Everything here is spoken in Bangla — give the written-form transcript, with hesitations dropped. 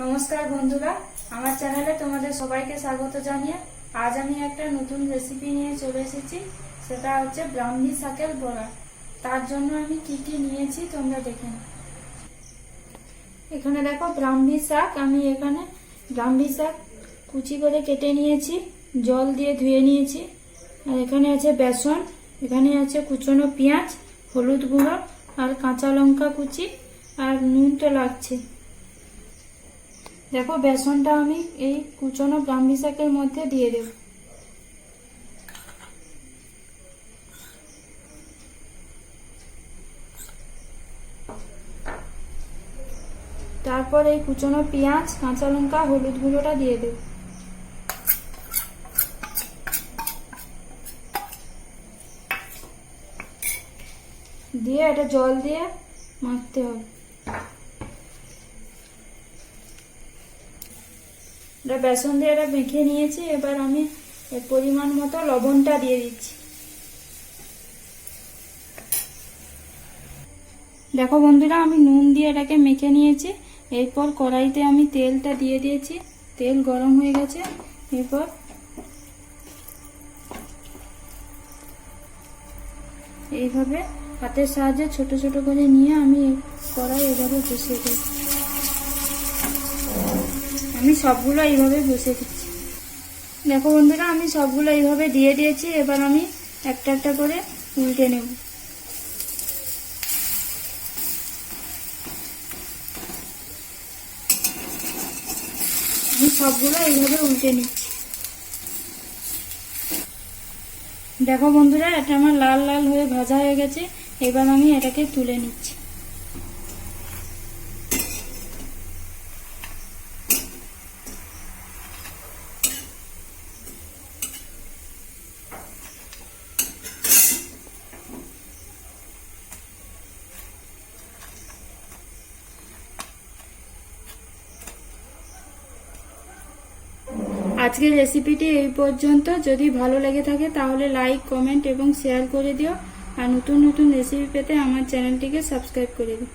নমস্কার বন্ধুরা, আমার চ্যানেলে তোমাদের সবাইকে স্বাগত জানিয়ে আজ আমি একটা নতুন রেসিপি নিয়ে চলে এসেছি। সেটা হচ্ছে ব্রাহ্মী শাকের বড়া। তার জন্য আমি কি কি নিয়েছি তোমরা দেখে নাও। এখানে দেখো ব্রাহ্মী শাক। আমি এখানে ব্রাহ্মী শাক কুচি করে কেটে নিয়েছি, জল দিয়ে ধুয়ে নিয়েছি। আর এখানে আছে বেসন, এখানে আছে কুচনো পেঁয়াজ, হলুদ গুঁড়ো আর কাঁচা লঙ্কা কুচি, আর নুন তো লাগছে। দেখো বেসনটা আমি এই কুচনো ব্রাহ্মী শাকের মধ্যে দিয়ে দেব। তারপর এই কুচনো পেঁয়াজ, কাঁচা লঙ্কা, হলুদ গুঁড়োটা দিয়ে দেব। দিয়ে এটা জল দিয়ে মাখতে হবে। এটা বেসন দিয়ে এটা মেখে নিয়েছি। এবার আমি পরিমাণ মতো লবণটা দিয়ে দিচ্ছি। দেখো বন্ধুরা, আমি নুন দিয়ে এটাকে মেখে নিয়েছি। এরপর কড়াইতে আমি তেলটা দিয়ে দিয়েছি। তেল গরম হয়ে গেছে। এরপর এইভাবে হাতের সাহায্যে ছোট ছোট করে নিয়ে আমি কড়াই এইভাবে বসিয়ে দিই। আমি সবগুলো এইভাবে বসিয়ে দিচ্ছি। দেখো বন্ধুরা, আমি সবগুলো এইভাবে দিয়ে দিয়েছি। এবার আমি একটা একটা করে উল্টে নেব। আমি সবগুলো এইভাবে উল্টে নিচ্ছি। দেখো বন্ধুরা, এটা আমার লাল লাল হয়ে ভাজা হয়ে গেছে। এবার আমি এটাকে তুলে নিচ্ছি। আজকের রেসিপিটি এই পর্যন্ত। যদি ভালো লেগে থাকে তাহলে লাইক, কমেন্ট এবং শেয়ার করে দিও। আর নতুন নতুন রেসিপি পেতে আমার চ্যানেলটিকে সাবস্ক্রাইব করে দিও।